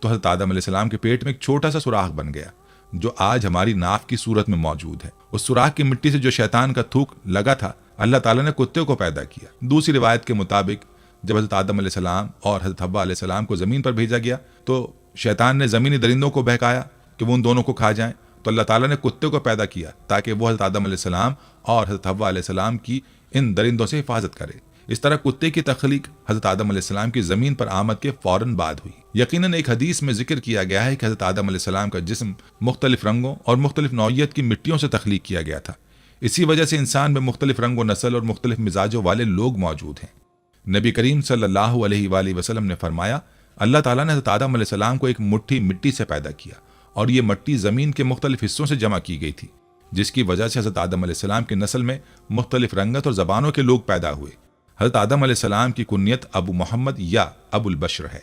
تو حضرت آدم علیہ السلام کے پیٹ میں ایک چھوٹا سا سوراخ بن گیا جو آج ہماری ناف کی صورت میں موجود ہے۔ اس سوراخ کی مٹی سے جو شیطان کا تھوک لگا تھا، اللہ تعالیٰ نے کتے کو پیدا کیا۔ دوسری روایت کے مطابق جب حضرت آدم علیہ السلام اور حضرت حوا علیہ السلام کو زمین پر بھیجا گیا تو شیطان نے زمینی درندوں کو بہکایا کہ وہ ان دونوں کو کھا جائیں، تو اللہ تعالیٰ نے کتے کو پیدا کیا تاکہ وہ حضرت آدم علیہ السلام اور حضرت حوا علیہ السلام کی ان درندوں سے حفاظت کرے۔ اس طرح کتے کی تخلیق حضرت آدم علیہ السلام کی زمین پر آمد کے فوراً بعد ہوئی۔ یقیناً ایک حدیث میں ذکر کیا گیا ہے کہ حضرت آدم علیہ السلام کا جسم مختلف رنگوں اور مختلف نوعیت کی مٹیوں سے تخلیق کیا گیا تھا۔ اسی وجہ سے انسان میں مختلف رنگ و نسل اور مختلف مزاجوں والے لوگ موجود ہیں۔ نبی کریم صلی اللہ علیہ وآلہ وسلم نے فرمایا، اللہ تعالیٰ نے حضرت آدم علیہ السلام کو ایک مٹھی مٹی سے پیدا کیا اور یہ مٹی زمین کے مختلف حصوں سے جمع کی گئی تھی، جس کی وجہ سے حضرت آدم علیہ السلام کی نسل میں مختلف رنگت اور زبانوں کے لوگ پیدا ہوئے۔ حضرت آدم علیہ السلام کی کنیت ابو محمد یا ابو البشر ہے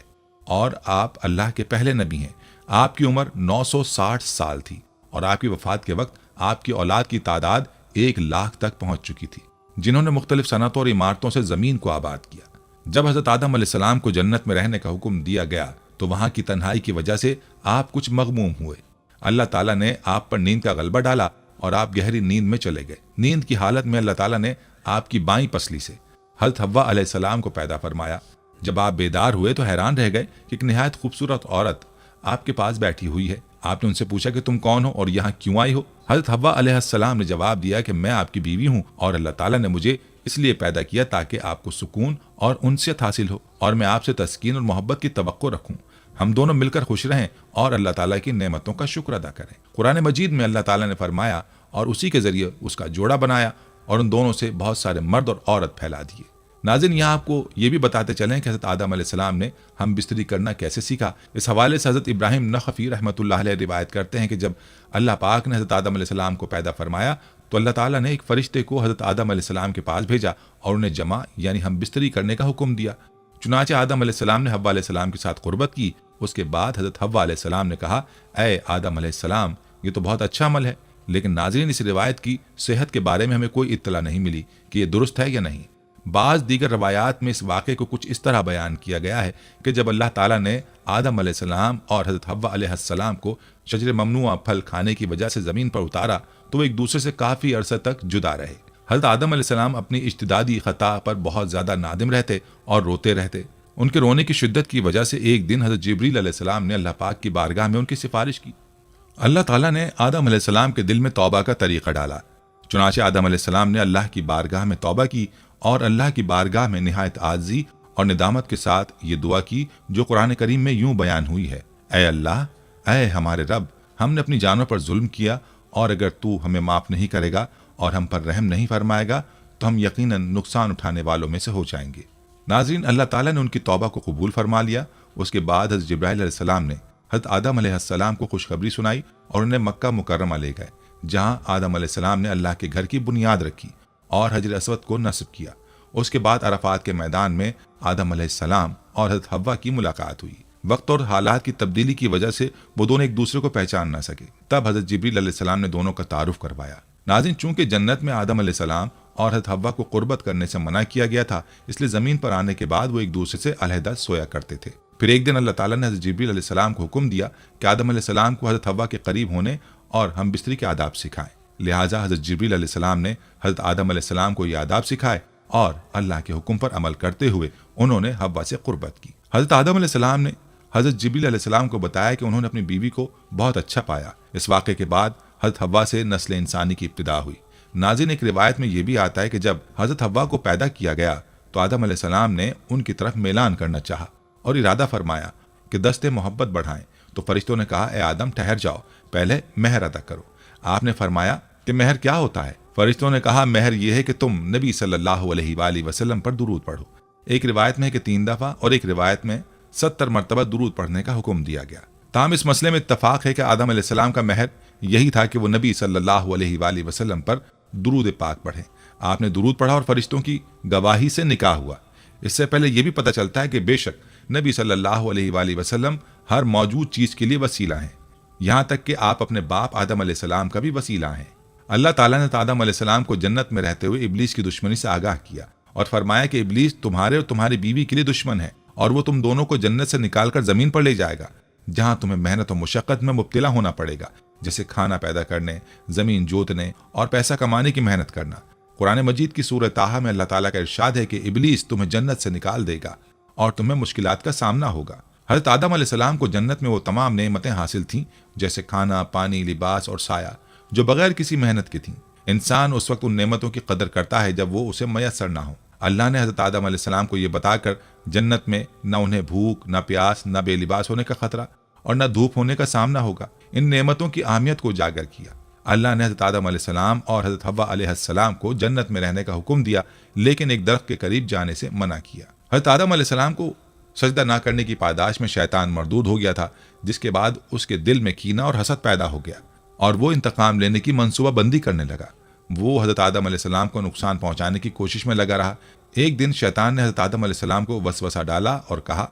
اور آپ اللہ کے پہلے نبی ہیں۔ آپ کی عمر 960 سال تھی اور آپ کی وفات کے وقت آپ کی اولاد کی تعداد 1,00,000 تک پہنچ چکی تھی، جنہوں نے مختلف صنعتوں اور عمارتوں سے زمین کو آباد کیا۔ جب حضرت آدم علیہ السلام کو جنت میں رہنے کا حکم دیا گیا تو وہاں کی تنہائی کی وجہ سے آپ کچھ مغموم ہوئے۔ اللہ تعالیٰ نے آپ پر نیند کا غلبہ ڈالا اور آپ گہری نیند میں چلے گئے۔ نیند کی حالت میں اللہ تعالیٰ نے آپ کی بائیں پسلی سے حضرت حوا علیہ السلام کو پیدا فرمایا۔ جب آپ بیدار ہوئے تو حیران رہ گئے کہ ایک نہایت خوبصورت عورت آپ کے پاس بیٹھی ہوئی ہے۔ آپ نے ان سے پوچھا کہ تم کون ہو اور یہاں کیوں آئی ہو؟ حضرت حوا علیہ السلام نے جواب دیا کہ میں آپ کی بیوی ہوں اور اللہ تعالیٰ نے مجھے اس لیے پیدا کیا تاکہ آپ کو سکون اور انسیت حاصل ہو اور میں آپ سے تسکین اور محبت کی توقع رکھوں، ہم دونوں مل کر خوش رہیں اور اللہ تعالیٰ کی نعمتوں کا شکر ادا کریں۔ قرآن مجید میں اللہ تعالیٰ نے فرمایا اور اسی کے ذریعے اس کا جوڑا بنایا اور ان دونوں سے بہت سارے مرد اور عورت پھیلا دیے۔ ناظرین، یہاں آپ کو یہ بھی بتاتے چلیں کہ حضرت آدم علیہ السلام نے ہم بستری کرنا کیسے سیکھا۔ اس حوالے سے حضرت ابراہیم نخعی رحمۃ اللہ علیہ روایت کرتے ہیں کہ جب اللہ پاک نے حضرت آدم علیہ السلام کو پیدا فرمایا تو اللہ تعالیٰ نے ایک فرشتے کو حضرت آدم علیہ السلام کے پاس بھیجا اور انہیں جمع یعنی ہم بستری کرنے کا حکم دیا۔ چنانچہ آدم علیہ السلام نے حوا علیہ السلام کے ساتھ قربت کی۔ اس کے بعد حضرت حوا علیہ السلام نے کہا، اے آدم علیہ السلام، یہ تو بہت اچھا عمل ہے، لیکن ناظرین اس روایت کی صحت کے بارے میں ہمیں کوئی اطلاع نہیں ملی کہ یہ درست ہے یا نہیں۔ بعض دیگر روایات میں اس واقعے کو کچھ اس طرح بیان کیا گیا ہے کہ جب اللہ تعالیٰ نے آدم علیہ السلام اور حضرت حوا علیہ السلام کو شجر ممنوع پھل کھانے کی وجہ سے زمین پر اتارا تو وہ ایک دوسرے سے کافی عرصے تک جدا رہے۔ حضرت آدم علیہ السلام اپنی اجتہادی خطا پر بہت زیادہ نادم رہتے اور روتے رہتے۔ ان کے رونے کی شدت کی وجہ سے ایک دن حضرت جبریل علیہ السلام نے اللہ پاک کی بارگاہ میں ان کی سفارش کی۔ اللہ تعالیٰ نے آدم علیہ السلام کے دل میں توبہ کا طریقہ ڈالا۔ چنانچہ آدم علیہ السلام نے اللہ کی بارگاہ میں توبہ کی اور اللہ کی بارگاہ میں نہایت عاجزی اور ندامت کے ساتھ یہ دعا کی جو قرآن کریم میں یوں بیان ہوئی ہے، اے اللہ، اے ہمارے رب، ہم نے اپنی جانوں پر ظلم کیا اور اگر تو ہمیں معاف نہیں کرے گا اور ہم پر رحم نہیں فرمائے گا تو ہم یقیناً نقصان اٹھانے والوں میں سے ہو جائیں گے۔ ناظرین، اللہ تعالیٰ نے ان کی توبہ کو قبول فرما لیا۔ اس کے بعد حضرت جبرائیل علیہ السلام نے حضرت آدم علیہ السلام کو خوشخبری سنائی اور انہیں مکہ مکرمہ لے گئے، جہاں آدم علیہ السلام نے اللہ کے گھر کی بنیاد رکھی اور حجر اسود کو نصب کیا۔ اس کے بعد عرفات کے میدان میں آدم علیہ السلام اور حضرت حوا کی ملاقات ہوئی۔ وقت اور حالات کی تبدیلی کی وجہ سے وہ دونوں ایک دوسرے کو پہچان نہ سکے، تب حضرت جبریل علیہ السلام نے دونوں کا تعارف کروایا۔ ناظرین، چونکہ جنت میں آدم علیہ السلام اور حضرت حوا کو قربت کرنے سے منع کیا گیا تھا، اس لیے زمین پر آنے کے بعد وہ ایک دوسرے سے علیحدہ سویا کرتے تھے۔ پھر ایک دن اللہ تعالیٰ نے حضرت جبریل علیہ السلام کو حکم دیا کہ آدم علیہ السلام کو حضرت حوا کے قریب ہونے اور ہم بستری کے آداب سکھائیں۔ لہٰذا حضرت جبریل علیہ السلام نے حضرت آدم علیہ السلام کو یہ آداب سکھائے اور اللہ کے حکم پر عمل کرتے ہوئے انہوں نے حوا سے قربت کی۔ حضرت آدم علیہ السلام نے حضرت جبریل علیہ السلام کو بتایا کہ انہوں نے اپنی بیوی کو بہت اچھا پایا۔ اس واقعے کے بعد حضرت حوا سے نسل انسانی کی ابتدا ہوئی۔ ناظرین، ایک روایت میں یہ بھی آتا ہے کہ جب حضرت حوا کو پیدا کیا گیا تو آدم علیہ السلام نے ان کی طرف میلان کرنا چاہا اور ارادہ فرمایا کہ دست محبت بڑھائیں، تو فرشتوں نے کہا، اے آدم، ٹھہر جاؤ، پہلے مہر ادا کرو۔ آپ نے فرمایا کہ مہر کیا ہوتا ہے؟ فرشتوں نے کہا، مہر یہ ہے کہ تم نبی صلی اللہ علیہ وآلہ وسلم پر درود پڑھو۔ ایک روایت میں ہے کہ 3 دفعہ اور ایک روایت میں 70 مرتبہ درود پڑھنے کا حکم دیا گیا۔ تاہم اس مسئلے میں اتفاق ہے کہ آدم علیہ السلام کا مہر یہی تھا کہ وہ نبی صلی اللہ علیہ وآلہ وسلم پر درود پاک پڑھیں۔ آپ نے درود پڑھا اور فرشتوں کی گواہی سے نکاح ہوا۔ اس سے پہلے یہ بھی پتہ چلتا ہے کہ بے شک نبی صلی اللہ علیہ وآلہ وسلم ہر موجود چیز کے لیے وسیلہ ہیں، یہاں تک کہ آپ اپنے باپ آدم علیہ السلام کا بھی وسیلہ ہیں۔ اللہ تعالیٰ نے آدم علیہ السلام کو جنت میں رہتے ہوئے ابلیس کی دشمنی سے آگاہ کیا اور فرمایا کہ ابلیس تمہارے اور تمہاری بیوی کے لیے دشمن ہے اور وہ تم دونوں کو جنت سے نکال کر زمین پر لے جائے گا۔ جہاں تمہیں محنت و مشقت میں مبتلا ہونا پڑے گا، جیسے کھانا پیدا کرنے، زمین جوتنے اور پیسہ کمانے کی محنت کرنا۔ قرآن مجید کی سورہ طٰہٰ میں اللہ تعالیٰ کا ارشاد ہے کہ ابلیس تمہیں جنت سے نکال دے گا اور تمہیں مشکلات کا سامنا ہوگا۔ حضرت آدم علیہ السلام کو جنت میں وہ تمام نعمتیں حاصل تھیں، جیسے کھانا، پانی، لباس اور سایہ، جو بغیر کسی محنت کی تھیں۔ انسان اس وقت ان نعمتوں کی قدر کرتا ہے جب وہ اسے میسر نہ ہو۔ اللہ نے حضرت آدم علیہ السلام کو یہ بتا کر جنت میں نہ انہیں بھوک، نہ پیاس، نہ بے لباس ہونے کا خطرہ اور نہ دھوپ ہونے کا سامنا ہوگا، ان نعمتوں کی اہمیت کو اجاگر کیا۔ اللہ نے حضرت آدم علیہ السلام اور حضرت حوا علیہ السلام کو جنت میں رہنے کا حکم دیا، لیکن ایک درخت کے قریب جانے سے منع کیا۔ حضرت آدم علیہ السلام کو سجدہ نہ کرنے کی پاداش میں شیطان مردود ہو گیا تھا، جس کے بعد اس کے دل میں کینہ اور حسد پیدا ہو گیا اور وہ انتقام لینے کی منصوبہ بندی کرنے لگا۔ وہ حضرت آدم علیہ السلام کو نقصان پہنچانے کی کوشش میں لگا رہا۔ ایک دن شیطان نے حضرت آدم علیہ السلام کو وسوسہ ڈالا اور کہا،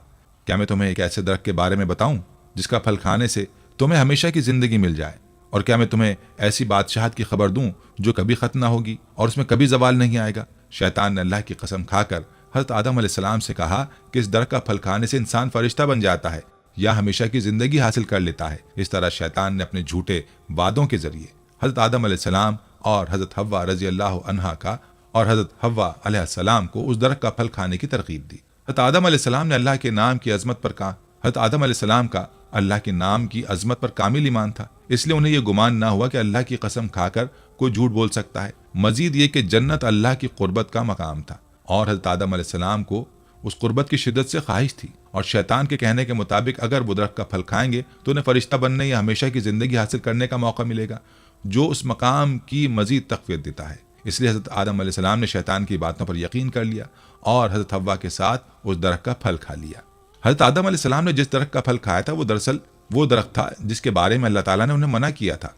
کیا میں تمہیں ایک ایسے درخت کے بارے میں بتاؤں جس کا پھل کھانے سے تمہیں ہمیشہ کی زندگی مل جائے؟ اور کیا میں تمہیں ایسی بادشاہت کی خبر دوں جو کبھی ختم نہ ہوگی اور اس میں کبھی زوال نہیں آئے گا؟ شیطان نے اللہ کی قسم کھا کر حضرت آدم علیہ السلام سے کہا کہ اس درخت کا پھل کھانے سے انسان فرشتہ بن جاتا ہے یا ہمیشہ کی زندگی حاصل کر لیتا ہے۔ اس طرح شیطان نے اپنے جھوٹے وعدوں کے ذریعے حضرت آدم علیہ السلام اور حضرت حوا رضی اللہ عنہا کا اور حضرت حوا علیہ السلام کو اس درخت کا پھل کھانے کی ترغیب دی۔ حضرت آدم علیہ السلام نے اللہ کے نام کی عظمت پر کہا، حضرت آدم علیہ السلام کا اللہ کے نام کی عظمت پر کامل ایمان تھا، اس لیے انہیں یہ گمان نہ ہوا کہ اللہ کی قسم کھا کر کوئی جھوٹ بول سکتا ہے۔ مزید یہ کہ جنت اللہ کی قربت کا مقام تھا اور حضرت آدم علیہ السلام کو اس قربت کی شدت سے خواہش تھی، اور شیطان کے کہنے کے مطابق اگر وہ درخت کا پھل کھائیں گے تو انہیں فرشتہ بننے یا ہمیشہ کی زندگی حاصل کرنے کا موقع ملے گا، جو اس مقام کی مزید تقویت دیتا ہے۔ اس لیے حضرت آدم علیہ السلام نے شیطان کی باتوں پر یقین کر لیا اور حضرت حوا کے ساتھ اس درخت کا پھل کھا لیا۔ حضرت آدم علیہ السلام نے جس درخت کا پھل کھایا تھا وہ دراصل وہ درخت تھا جس کے بارے میں اللہ تعالیٰ نے انہیں منع کیا تھا۔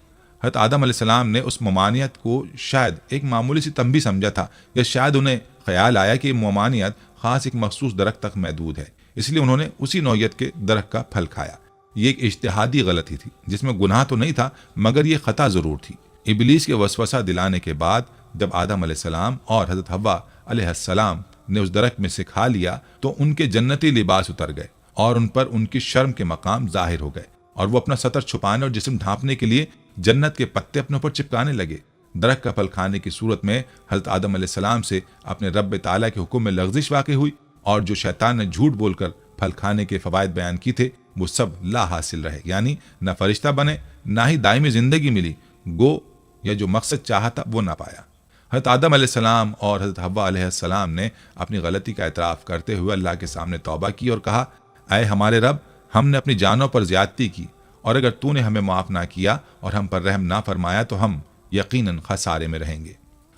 حضرت آدم علیہ السلام نے اس ممانعت کو شاید ایک معمولی سی تنبیہ سمجھا تھا، یا شاید انہیں خیال آیا کہ یہ ممانعت خاص ایک مخصوص درخت تک محدود ہے، اس لیے انہوں نے اسی نوعیت کے درخت کا پھل کھایا۔ یہ ایک اجتہادی غلطی تھی جس میں گناہ تو نہیں تھا، مگر یہ خطا ضرور تھی۔ ابلیس کے وسوسہ دلانے کے بعد جب آدم علیہ السلام اور حضرت حوا علیہ السلام نے اس درخت میں سے کھا لیا تو ان کے جنتی لباس اتر گئے اور ان پر ان کی شرم کے مقام ظاہر ہو گئے، اور وہ اپنا سطر چھپانے اور جسم ڈھانپنے کے لیے جنت کے پتے اپنے اوپر چپکانے لگے۔ درخت کا پھل کھانے کی صورت میں حضرت آدم علیہ السلام سے اپنے رب تعالیٰ کے حکم میں لغزش واقع ہوئی، اور جو شیطان نے جھوٹ بول کر پھل کھانے کے فوائد بیان کی تھے وہ سب لا حاصل رہے، یعنی نہ فرشتہ بنے، نہ ہی دائمی زندگی ملی، گو یا جو مقصد چاہا تھا وہ نہ پایا۔ حضرت آدم علیہ السلام اور حضرت حوا علیہ السلام نے اپنی غلطی کا اعتراف کرتے ہوئے اللہ کے سامنے توبہ کی اور کہا، اے ہمارے رب، ہم نے اپنی جانوں پر زیادتی کی، اور اگر تو نے ہمیں معاف نہ کیا اور ہم پر رحم نہ فرمایا تو ہم یقیناً خسارے میں رہیں گے۔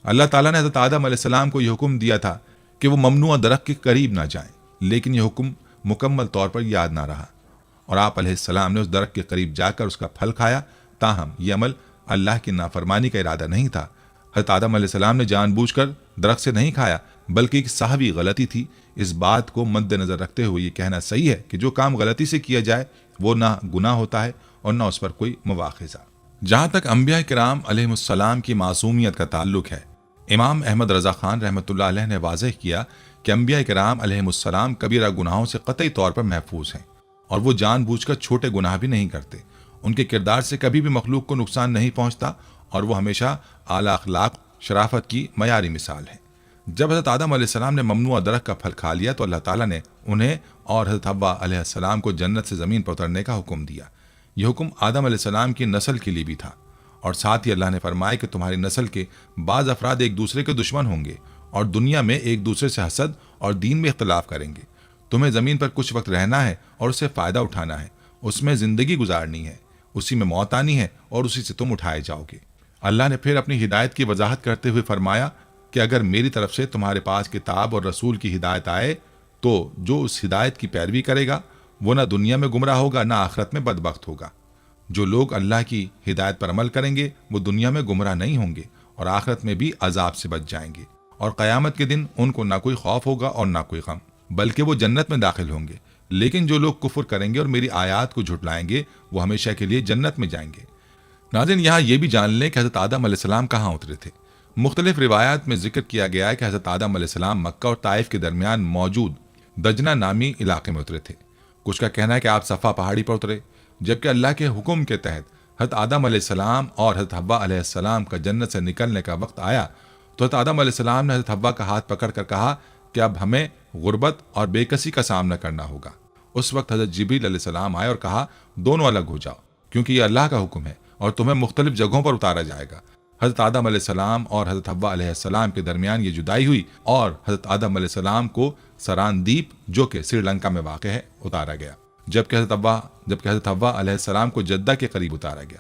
اللہ تعالیٰ نے حضرت آدم علیہ السلام کو یہ حکم دیا تھا کہ وہ ممنوع درخت کے قریب نہ جائیں، لیکن یہ حکم مکمل طور پر یاد نہ رہا، اور آپ علیہ السلام نے اس درخت کے قریب جا کر اس کا پھل کھایا۔ تاہم یہ عمل اللہ کی نافرمانی کا ارادہ نہیں تھا۔ حضرت آدم علیہ السلام نے جان بوجھ کر درخت سے نہیں کھایا، بلکہ ایک سہوی غلطی تھی۔ اس بات کو مد نظر رکھتے ہوئے یہ کہنا صحیح ہے کہ جو کام غلطی سے کیا جائے وہ نہ گناہ ہوتا ہے اور نہ اس پر کوئی مواخذہ۔ جہاں تک انبیاء کرام علیہ السلام کی معصومیت کا تعلق ہے، امام احمد رضا خان رحمۃ اللہ علیہ نے واضح کیا کہ انبیاء کرام علیہ السلام کبیرہ گناہوں سے قطعی طور پر محفوظ ہیں، اور وہ جان بوجھ کر چھوٹے گناہ بھی نہیں کرتے۔ ان کے کردار سے کبھی بھی مخلوق کو نقصان نہیں پہنچتا، اور وہ ہمیشہ اعلیٰ اخلاق، شرافت کی معیاری مثال ہے۔ جب حضرت آدم علیہ السلام نے ممنوع درخت کا پھل کھا لیا تو اللہ تعالیٰ نے انہیں اور حضرت حوا علیہ السلام کو جنت سے زمین پر اترنے کا حکم دیا۔ یہ حکم آدم علیہ السلام کی نسل کے لیے بھی تھا، اور ساتھ ہی اللہ نے فرمایا کہ تمہاری نسل کے بعض افراد ایک دوسرے کے دشمن ہوں گے اور دنیا میں ایک دوسرے سے حسد اور دین میں اختلاف کریں گے۔ تمہیں زمین پر کچھ وقت رہنا ہے اور اسے فائدہ اٹھانا ہے، اس میں زندگی گزارنی ہے، اسی میں موت آنی ہے اور اسی سے تم اٹھائے جاؤ گے۔ اللہ نے پھر اپنی ہدایت کی وضاحت کرتے ہوئے فرمایا کہ اگر میری طرف سے تمہارے پاس کتاب اور رسول کی ہدایت آئے تو جو اس ہدایت کی پیروی کرے گا وہ نہ دنیا میں گمراہ ہوگا نہ آخرت میں بدبخت ہوگا۔ جو لوگ اللہ کی ہدایت پر عمل کریں گے وہ دنیا میں گمراہ نہیں ہوں گے اور آخرت میں بھی عذاب سے بچ جائیں گے، اور قیامت کے دن ان کو نہ کوئی خوف ہوگا اور نہ کوئی غم، بلکہ وہ جنت میں داخل ہوں گے۔ لیکن جو لوگ کفر کریں گے اور میری آیات کو جھٹلائیں گے وہ ہمیشہ کے لیے جنت میں جائیں گے۔ ناظرین، یہاں یہ بھی جان لیں کہ حضرت آدم علیہ السلام کہاں اترے تھے۔ مختلف روایات میں ذکر کیا گیا ہے کہ حضرت آدم علیہ السلام مکہ اور طائف کے درمیان موجود دجنہ نامی علاقے میں اترے تھے۔ کچھ کا کہنا ہے کہ آپ صفا پہاڑی پر اترے، جبکہ اللہ کے حکم کے تحت حضرت آدم علیہ السلام اور حضرت حوا علیہ السلام کا جنت سے نکلنے کا وقت آیا تو حضرت آدم علیہ السلام نے حضرت حوا کا ہاتھ پکڑ کر کہا کہ اب ہمیں غربت اور بے کسی کا سامنا کرنا ہوگا۔ اس وقت حضرت جبریل علیہ السلام آئے اور کہا دونوں الگ ہو جاؤ، کیونکہ یہ اللہ کا حکم ہے اور تمہیں مختلف جگہوں پر اتارا جائے گا۔ حضرت آدم علیہ السلام اور حضرت حوا علیہ السلام کے درمیان یہ جدائی ہوئی اور حضرت آدم علیہ السلام کو سراندیپ جو کہ سری لنکا میں واقع ہے اتارا گیا، جبکہ حضرت حوا علیہ السلام کو جدہ کے قریب اتارا گیا۔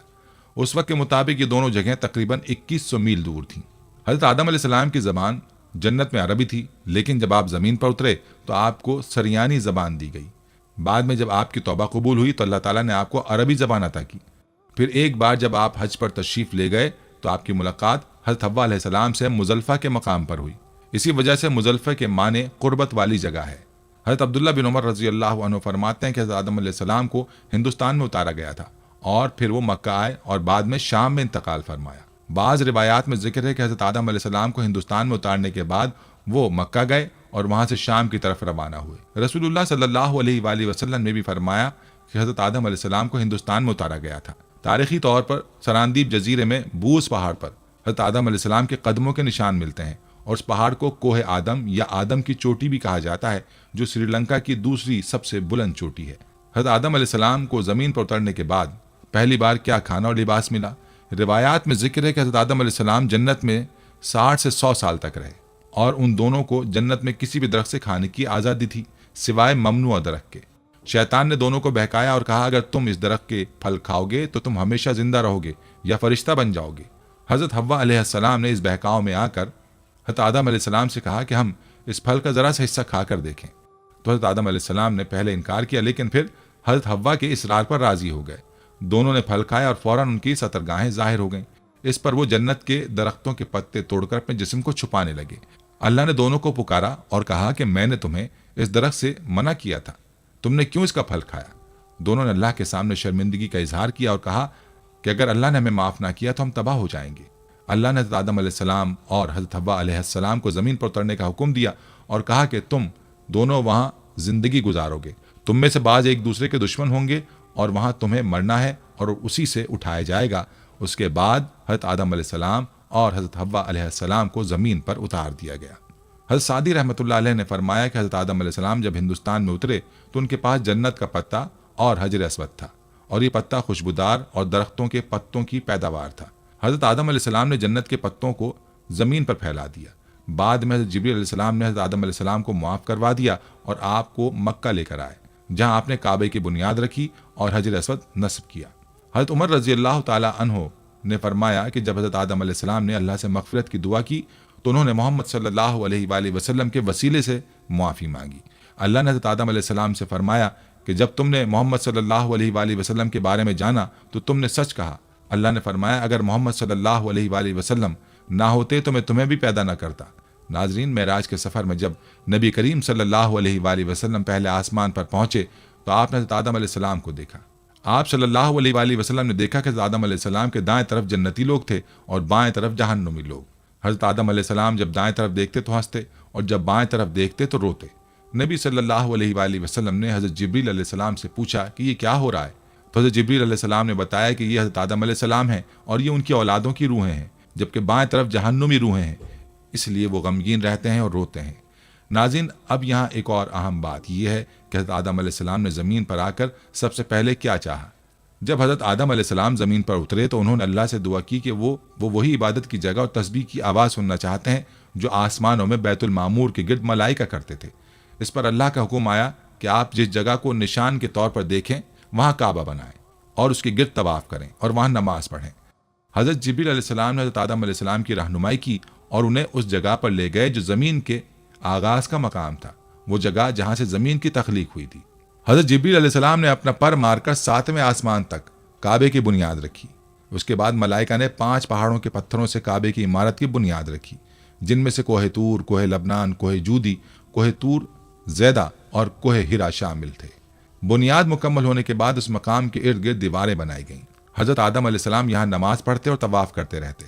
اس وقت کے مطابق یہ دونوں جگہیں تقریباً 2100 میل دور تھیں۔ حضرت آدم علیہ السلام کی زبان جنت میں عربی تھی، لیکن جب آپ زمین پر اترے تو آپ کو سریانی زبان دی گئی۔ بعد میں جب آپ کی توبہ قبول ہوئی تو اللہ تعالیٰ نے آپ کو عربی زبان عطا کی۔ پھر ایک بار جب آپ حج پر تشریف لے گئے تو آپ کی ملاقات حضرت حوا علیہ السلام سے مزدلفہ کے مقام پر ہوئی۔ اسی وجہ سے مزدلفہ کے معنی قربت والی جگہ ہے۔ حضرت عبداللہ بن عمر رضی اللہ عنہ فرماتے ہیں کہ حضرت آدم علیہ السلام کو ہندوستان میں اتارا گیا تھا اور پھر وہ مکہ آئے اور بعد میں شام میں انتقال فرمایا۔ بعض روایات میں ذکر ہے کہ حضرت آدم علیہ السلام کو ہندوستان میں اتارنے کے بعد وہ مکہ گئے اور وہاں سے شام کی طرف روانہ ہوئے۔ رسول اللہ صلی اللہ علیہ وآلہ وسلم نے بھی فرمایا کہ حضرت آدم علیہ السلام کو ہندوستان میں اتارا گیا تھا۔ تاریخی طور پر سراندیپ جزیرے میں بوس پہاڑ پر حضرت آدم علیہ السلام کے قدموں کے نشان ملتے ہیں اور اس پہاڑ کو کوہ آدم یا آدم کی چوٹی بھی کہا جاتا ہے، جو سری لنکا کی دوسری سب سے بلند چوٹی ہے۔ حضرت آدم علیہ السلام کو زمین پر اترنے کے بعد پہلی بار کیا کھانا اور لباس ملا؟ روایات میں ذکر ہے کہ حضرت آدم علیہ السلام جنت میں 60 سے 100 سال تک رہے اور ان دونوں کو جنت میں کسی بھی درخت سے کھانے کی آزادی تھی سوائے ممنوع درخت کے۔ شیطان نے دونوں کو بہکایا اور کہا اگر تم اس درخت کے پھل کھاؤ گے تو تم ہمیشہ زندہ رہو گے یا فرشتہ بن جاؤ گے۔ حضرت حوا علیہ السلام نے اس بہکاؤ میں آ کر حضرت آدم علیہ السلام سے کہا کہ ہم اس پھل کا ذرا سا حصہ کھا کر دیکھیں، تو حضرت آدم علیہ السلام نے پہلے انکار کیا، لیکن پھر حضرت حوا کے اصرار پر راضی ہو گئے۔ دونوں نے پھل کھائے اور فوراً ان کی سترگاہیں ظاہر ہو گئیں۔ اس پر وہ جنت کے درختوں کے پتے توڑ کر اپنے جسم کو چھپانے لگے۔ اللہ نے دونوں کو پکارا اور کہا کہ میں نے تمہیں اس درخت سے منع کیا تھا، تم نے کیوں اس کا پھل کھایا؟ دونوں نے اللہ کے سامنے شرمندگی کا اظہار کیا اور کہا کہ اگر اللہ نے ہمیں معاف نہ کیا تو ہم تباہ ہو جائیں گے۔ اللہ نے حضرت آدم علیہ السلام اور حضرت حوا علیہ السلام کو زمین پر اترنے کا حکم دیا اور کہا کہ تم دونوں وہاں زندگی گزارو گے، تم میں سے بعض ایک دوسرے کے دشمن ہوں گے اور وہاں تمہیں مرنا ہے اور اسی سے اٹھایا جائے گا۔ اس کے بعد حضرت آدم علیہ السلام اور حضرت حوا علیہ السلام کو زمین پر اتار دیا گیا۔ حضرت سعدی رحمۃ اللہ علیہ نے فرمایا کہ حضرت آدم علیہ السلام جب ہندوستان میں اترے تو ان کے پاس جنت کا پتا اور حجر اسود تھا، اور یہ پتا خوشبودار اور درختوں کے پتوں کی پیداوار تھا۔ حضرت آدم علیہ السلام نے جنت کے پتوں کو زمین پر پھیلا دیا۔ بعد میں حضرت جبریل علیہ السلام نے حضرت آدم علیہ السلام کو معاف کروا دیا اور آپ کو مکہ لے کر آئے، جہاں آپ نے کعبے کی بنیاد رکھی اور حجر اسود نصب کیا۔ حضرت عمر رضی اللہ تعالی عنہ نے فرمایا کہ جب حضرت آدم علیہ السلام نے اللہ سے مغفرت کی دعا کی تو انہوں نے محمد صلی اللہ علیہ وآلہ وسلم کے وسیلے سے معافی مانگی۔ اللہ نے حضرت آدم علیہ السلام سے فرمایا کہ جب تم نے محمد صلی اللہ علیہ وآلہ وسلم کے بارے میں جانا تو تم نے سچ کہا۔ اللہ نے فرمایا اگر محمد صلی اللہ علیہ وآلہ وسلم نہ ہوتے تو میں تمہیں بھی پیدا نہ کرتا۔ ناظرین، معراج کے سفر میں جب نبی کریم صلی اللہ علیہ وآلہ وسلم پہلے آسمان پر پہنچے تو آپ نے حضرت آدم علیہ السلام کو دیکھا۔ آپ صلی اللہ علیہ وآلہ وسلم نے دیکھا کہ حضرت آدم علیہ السلام کے دائیں طرف جنتی لوگ تھے اور بائیں طرف جہنمی لوگ۔ حضرت آدم علیہ السلام جب دائیں طرف دیکھتے تو ہنستے اور جب بائیں طرف دیکھتے تو روتے۔ نبی صلی اللہ علیہ وآلہ وسلم نے حضرت جبریل علیہ السلام سے پوچھا کہ یہ کیا ہو رہا ہے؟ تو حضرت جبریل علیہ السلام نے بتایا کہ یہ حضرت آدم علیہ السلام ہیں اور یہ ان کی اولادوں کی روحیں ہیں، جبکہ بائیں طرف جہنمی روحیں ہیں، اس لیے وہ غمگین رہتے ہیں اور روتے ہیں۔ ناظرین، اب یہاں ایک اور اہم بات یہ ہے کہ حضرت آدم علیہ السلام نے زمین پر آ کر سب سے پہلے کیا چاہا؟ جب حضرت آدم علیہ السلام زمین پر اترے تو انہوں نے اللہ سے دعا کی کہ وہ وہی عبادت کی جگہ اور تسبیح کی آواز سننا چاہتے ہیں جو آسمانوں میں بیت المعمور کے گرد ملائکہ کرتے تھے۔ اس پر اللہ کا حکم آیا کہ آپ جس جگہ کو نشان کے طور پر دیکھیں وہاں کعبہ بنائیں اور اس کے گرد طواف کریں اور وہاں نماز پڑھیں۔ حضرت جبریل علیہ السلام نے حضرت آدم علیہ السلام کی رہنمائی کی اور انہیں اس جگہ پر لے گئے جو زمین کے آغاز کا مقام تھا، وہ جگہ جہاں سے زمین کی تخلیق ہوئی تھی۔ حضرت جبریل علیہ السلام نے اپنا پر مار کر 7ویں آسمان تک کعبے کی بنیاد رکھی۔ اس کے بعد ملائکہ نے 5 پہاڑوں کے پتھروں سے کعبے کی عمارت کی بنیاد رکھی، جن میں سے کوہ طور، کوہ لبنان، کوہ جودی، کوہ طور زیدہ اور کوہ ہرا شامل تھے۔ بنیاد مکمل ہونے کے بعد اس مقام کے ارد گرد دیواریں بنائی گئیں۔ حضرت آدم علیہ السلام یہاں نماز پڑھتے اور طواف کرتے رہتے۔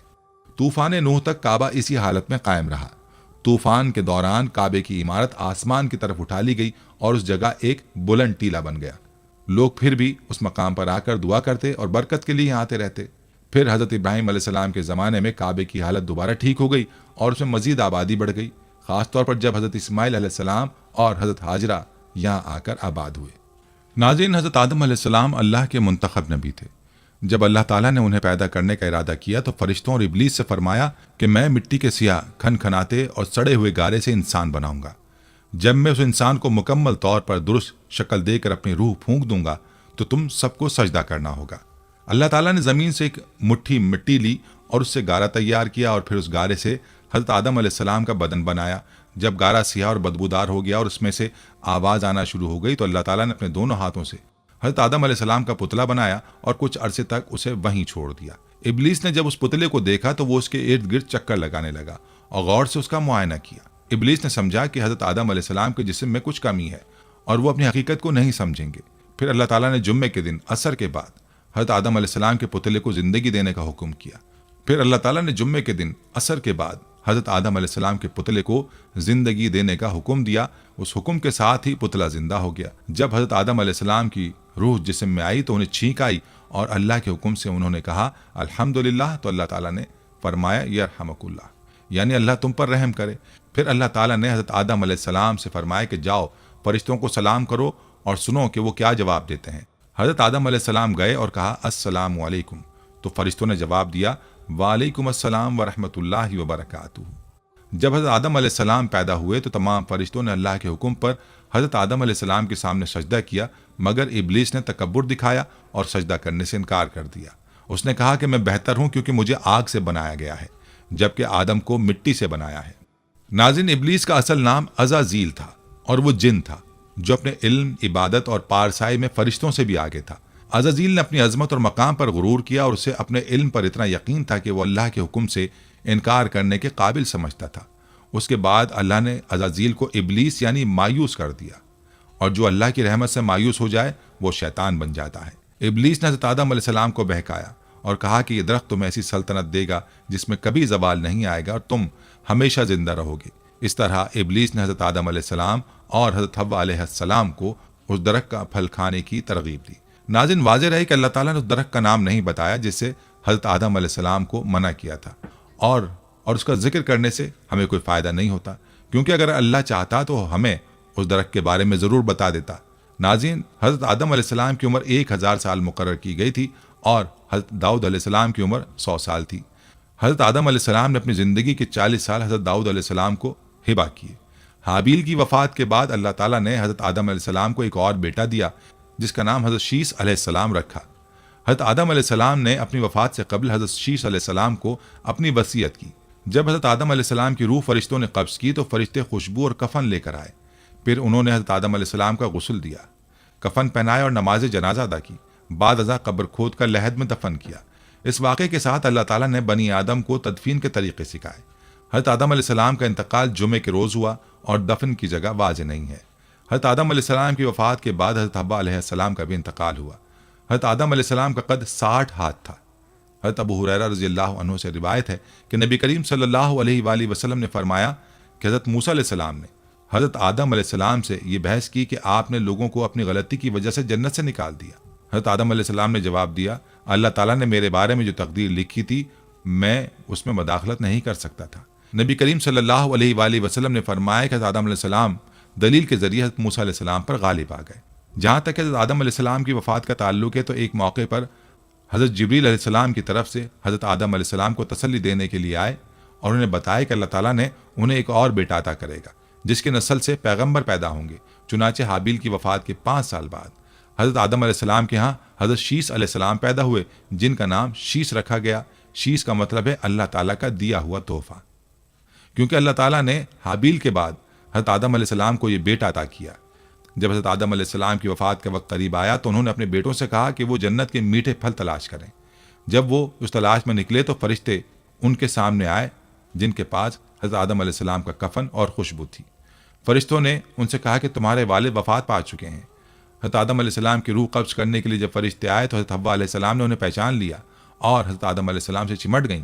طوفان نوح تک کعبہ اسی حالت میں قائم رہا۔ طوفان کے دوران کعبے کی عمارت آسمان کی طرف اٹھا لی گئی اور اس جگہ ایک بلند ٹیلا بن گیا۔ لوگ پھر بھی اس مقام پر آ کر دعا کرتے اور برکت کے لیے آتے رہتے۔ پھر حضرت ابراہیم علیہ السلام کے زمانے میں کعبے کی حالت دوبارہ ٹھیک ہو گئی اور اس میں مزید آبادی بڑھ گئی، خاص طور پر جب حضرت اسماعیل علیہ السلام اور حضرت ہاجرہ یہاں آ کر آباد ہوئے۔ ناظرین، حضرت آدم علیہ السلام اللہ کے منتخب نبی تھے۔ جب اللہ تعالیٰ نے انہیں پیدا کرنے کا ارادہ کیا تو فرشتوں اور ابلیس سے فرمایا کہ میں مٹی کے سیاہ کھنکھناتے اور سڑے ہوئے گارے سے انسان بناؤں گا۔ جب میں اس انسان کو مکمل طور پر درست شکل دے کر اپنی روح پھونک دوں گا تو تم سب کو سجدہ کرنا ہوگا۔ اللہ تعالیٰ نے زمین سے ایک مٹھی مٹی لی اور اس سے گارا تیار کیا اور پھر اس گارے سے حضرت آدم علیہ السلام کا بدن بنایا۔ جب گارا سیاہ اور بدبودار ہو گیا اور اس میں سے آواز آنا شروع ہو گئی تو اللہ تعالیٰ نے اپنے دونوں ہاتھوں سے حضرت آدم علیہ السلام کا پتلا بنایا اور کچھ عرصے تک اسے وہیں چھوڑ دیا۔ ابلیس نے جب اس پتلے کو دیکھا تو وہ اس کے ارد گرد چکر لگانے لگا اور غور سے اس کا معائنہ کیا۔ ابلیس نے سمجھا کہ حضرت آدم علیہ السلام کے جسم میں کچھ کمی ہے اور وہ اپنی حقیقت کو نہیں سمجھیں گے۔ پھر اللہ تعالیٰ نے جمعے کے دن عصر کے بعد حضرت آدم علیہ السلام کے پتلے کو زندگی دینے کا حکم کیا۔ پھر اللہ تعالیٰ نے جمعے کے دن عصر کے بعد حضرت آدم علیہ السلام کے پتلے کو زندگی دینے کا حکم دیا۔ اس حکم کے ساتھ ہی پتلا زندہ ہو گیا۔ جب حضرت آدم علیہ السلام کی روح جسم میں آئی تو انہیں چھینک آئی اور اللہ کے حکم سے انہوں نے کہا الحمدللہ، تو اللہ تعالیٰ نے فرمایا یرحمک اللہ، یعنی اللہ تم پر رحم کرے۔ پھر اللہ تعالیٰ نے حضرت آدم علیہ السلام سے فرمایا کہ جاؤ فرشتوں کو سلام کرو اور سنو کہ وہ کیا جواب دیتے ہیں۔ حضرت آدم علیہ السلام گئے اور کہا السلام علیکم، تو فرشتوں نے جواب دیا وعلیکم السلام ورحمۃ اللہ وبرکاتہ۔ جب حضرت آدم علیہ السلام پیدا ہوئے تو تمام فرشتوں نے اللہ کے حکم پر حضرت آدم علیہ السلام کے سامنے سجدہ کیا، مگر ابلیس نے تکبر دکھایا اور سجدہ کرنے سے انکار کر دیا۔ اس نے کہا کہ میں بہتر ہوں کیونکہ مجھے آگ سے بنایا گیا ہے جبکہ آدم کو مٹی سے بنایا ہے۔ ناظرین، ابلیس کا اصل نام عزازیل تھا اور وہ جن تھا جو اپنے علم، عبادت اور پارسائی میں فرشتوں سے بھی آگے تھا۔ عزازیل نے اپنی عظمت اور مقام پر غرور کیا اور اسے اپنے علم پر اتنا یقین تھا کہ وہ اللہ کے حکم سے انکار کرنے کے قابل سمجھتا تھا۔ اس کے بعد اللہ نے عزازیل کو ابلیس یعنی مایوس کر دیا، اور جو اللہ کی رحمت سے مایوس ہو جائے وہ شیطان بن جاتا ہے۔ ابلیس نے حضرت آدم علیہ السلام کو بہکایا اور کہا کہ یہ درخت تمہیں ایسی سلطنت دے گا جس میں کبھی زوال نہیں آئے گا اور تم ہمیشہ زندہ رہو گے۔ اس طرح ابلیس نے حضرت آدم علیہ السلام اور حضرت حوا علیہ السلام کو اس درخت کا پھل کھانے کی ترغیب دی۔ ناظرین، واضح رہے کہ اللہ تعالیٰ نے اس درخت کا نام نہیں بتایا جس سے حضرت آدم علیہ السلام کو منع کیا تھا، اور اس کا ذکر کرنے سے ہمیں کوئی فائدہ نہیں ہوتا، کیونکہ اگر اللہ چاہتا تو ہمیں اس درخت کے بارے میں ضرور بتا دیتا۔ ناظرین، حضرت آدم علیہ السلام کی عمر 1000 سال مقرر کی گئی تھی اور حضرت داؤد علیہ السلام کی عمر 100 سال تھی۔ حضرت آدم علیہ السلام نے اپنی زندگی کے 40 سال حضرت داؤد علیہ السلام کو ہبہ کیے۔ حابیل کی وفات کے بعد اللہ تعالیٰ نے حضرت آدم علیہ السلام کو ایک اور بیٹا دیا جس کا نام حضرت شیس علیہ السلام رکھا۔ حضرت آدم علیہ السلام نے اپنی وفات سے قبل حضرت شیس علیہ السلام کو اپنی وصیت کی۔ جب حضرت آدم علیہ السلام کی روح فرشتوں نے قبض کی تو فرشتے خوشبو اور کفن لے کر آئے۔ پھر انہوں نے حضرت آدم علیہ السلام کا غسل دیا، کفن پہنایا اور نماز جنازہ ادا کی۔ بعد ازاں قبر کھود کر لحد میں دفن کیا۔ اس واقعے کے ساتھ اللہ تعالیٰ نے بنی آدم کو تدفین کے طریقے سکھائے۔ حضرت آدم علیہ السلام کا انتقال جمعے کے روز ہوا اور دفن کی جگہ واضح نہیں ہے۔ حضرت آدم علیہ السلام کی وفات کے بعد حضرت حوا علیہ السلام کا بھی انتقال ہوا۔ حضرت آدم علیہ السلام کا قد 60 ہاتھ تھا۔ حضرت ابو ہریرہ رضی اللہ عنہ سے روایت ہے کہ نبی کریم صلی اللہ علیہ وآلہ وسلم نے فرمایا کہ حضرت موسیٰ علیہ السلام نے حضرت آدم علیہ السلام سے یہ بحث کی کہ آپ نے لوگوں کو اپنی غلطی کی وجہ سے جنت سے نکال دیا۔ حضرت آدم علیہ السلام نے جواب دیا، اللہ تعالیٰ نے میرے بارے میں جو تقدیر لکھی تھی میں اس میں مداخلت نہیں کر سکتا تھا۔ نبی کریم صلی اللہ علیہ وآلہ وسلم نے فرمایا کہ حضرت آدم علیہ السلام دلیل کے ذریعے حضرت موسیٰ علیہ السلام پر غالب آ گئے۔ جہاں تک حضرت آدم علیہ السلام کی وفات کا تعلق ہے تو ایک موقع پر حضرت جبریل علیہ السلام کی طرف سے حضرت آدم علیہ السلام کو تسلی دینے کے لیے آئے اور انہیں بتایا کہ اللہ تعالیٰ نے انہیں ایک اور بیٹا عطا کرے گا جس کی نسل سے پیغمبر پیدا ہوں گے۔ چنانچہ حابیل کی وفات کے 5 سال بعد حضرت آدم علیہ السلام کے ہاں حضرت شیس علیہ السلام پیدا ہوئے جن کا نام شیس رکھا گیا۔ شیس کا مطلب ہے اللہ تعالیٰ کا دیا ہوا تحفہ، کیونکہ اللہ تعالیٰ نے حابیل کے بعد حضرت آدم علیہ السلام کو یہ بیٹا عطا کیا۔ جب حضرت آدم علیہ السلام کی وفات کا وقت قریب آیا تو انہوں نے اپنے بیٹوں سے کہا کہ وہ جنت کے میٹھے پھل تلاش کریں۔ جب وہ اس تلاش میں نکلے تو فرشتے ان کے سامنے آئے جن کے پاس حضرت آدم علیہ السلام کا کفن اور خوشبو تھی۔ فرشتوں نے ان سے کہا کہ تمہارے والد وفات پا چکے ہیں۔ حضرت آدم علیہ السلام کی روح قبض کرنے کے لیے جب فرشتے آئے تو حضرت حوا علیہ السلام نے انہیں پہچان لیا اور حضرت آدم علیہ السلام سے چمٹ گئیں۔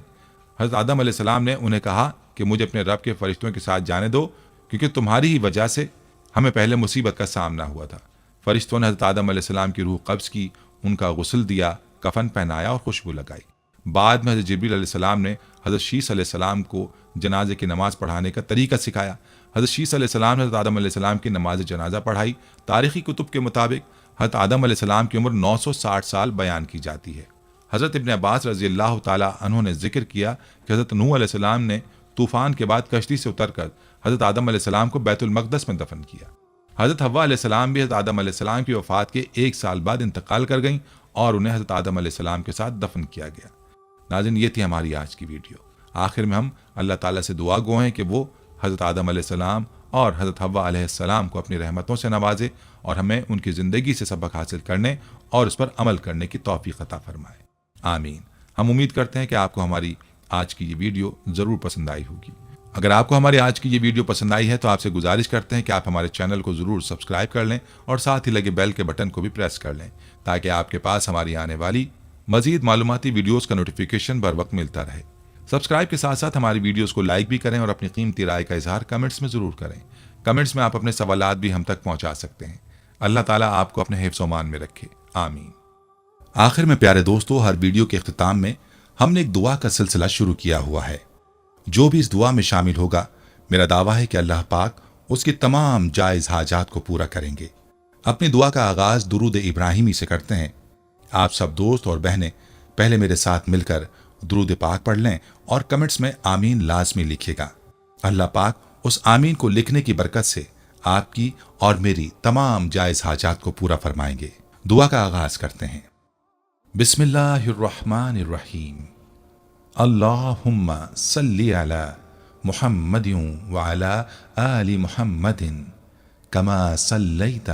حضرت آدم علیہ السلام نے انہیں کہا کہ مجھے اپنے رب کے فرشتوں کے ساتھ جانے دو، کیونکہ تمہاری ہی وجہ سے ہمیں پہلے مصیبت کا سامنا ہوا تھا۔ فرشتوں نے حضرت آدم علیہ السلام کی روح قبض کی، ان کا غسل دیا، کفن پہنایا اور خوشبو لگائی۔ بعد میں حضرت جبریل علیہ السلام نے حضرت شیس علیہ السلام کو جنازے کی نماز پڑھانے کا طریقہ سکھایا۔ حضرت شیس علیہ السلام نے حضرت آدم علیہ السلام کی نماز جنازہ پڑھائی۔ تاریخی کتب کے مطابق حضرت آدم علیہ السلام کی عمر 960 سال بیان کی جاتی ہے۔ حضرت ابن عباس رضی اللہ تعالی عنہ نے ذکر کیا کہ حضرت نوح علیہ السلام نے طوفان کے بعد کشتی سے اتر کر حضرت آدم علیہ السلام کو بیت المقدس میں دفن کیا۔ حضرت حوا علیہ السلام بھی حضرت آدم علیہ السلام کی وفات کے 1 سال بعد انتقال کر گئیں اور انہیں حضرت آدم علیہ السلام کے ساتھ دفن کیا گیا۔ ناظرین، یہ تھی ہماری آج کی ویڈیو۔ آخر میں ہم اللہ تعالیٰ سے دعا گو ہیں کہ وہ حضرت آدم علیہ السلام اور حضرت حوا علیہ السلام کو اپنی رحمتوں سے نوازے اور ہمیں ان کی زندگی سے سبق حاصل کرنے اور اس پر عمل کرنے کی توفیق عطا فرمائے، آمین۔ ہم امید کرتے ہیں کہ آپ کو ہماری آج کی یہ ویڈیو ضرور پسند آئی ہوگی۔ اگر آپ کو ہماری آج کی یہ ویڈیو پسند آئی ہے تو آپ سے گزارش کرتے ہیں کہ آپ ہمارے چینل کو ضرور سبسکرائب کر لیں اور ساتھ ہی لگے بیل کے بٹن کو بھی پریس کر لیں تاکہ آپ کے پاس ہماری آنے والی مزید معلوماتی ویڈیوز کا نوٹیفیکیشن بر وقت ملتا رہے۔ سبسکرائب کے ساتھ ساتھ ہماری ویڈیوز کو لائک بھی کریں اور اپنی قیمتی رائے کا اظہار کمنٹس میں ضرور کریں۔ کمنٹس میں آپ اپنے سوالات بھی ہم تک پہنچا سکتے ہیں۔ اللہ تعالیٰ آپ کو اپنے حفظ و امان میں رکھے، آمین۔ آخر میں پیارے دوستو، ہر ویڈیو کے اختتام میں ہم نے ایک دعا کا سلسلہ شروع کیا ہوا ہے۔ جو بھی اس دعا میں شامل ہوگا، میرا دعویٰ ہے کہ اللہ پاک اس کی تمام جائز حاجات کو پورا کریں گے۔ اپنی دعا کا آغاز درود ابراہیمی سے کرتے ہیں۔ آپ سب دوست اور بہنیں پہلے میرے ساتھ مل کر درود پاک پڑھ لیں اور کمنٹس میں آمین لازمی لکھیے گا۔ اللہ پاک اس آمین کو لکھنے کی برکت سے آپ کی اور میری تمام جائز حاجات کو پورا فرمائیں گے۔ دعا کا آغاز کرتے ہیں۔ بسم اللہ الرحمن الرحیم۔ اللہم صلی علی محمد وعلی آل محمد کما صلیت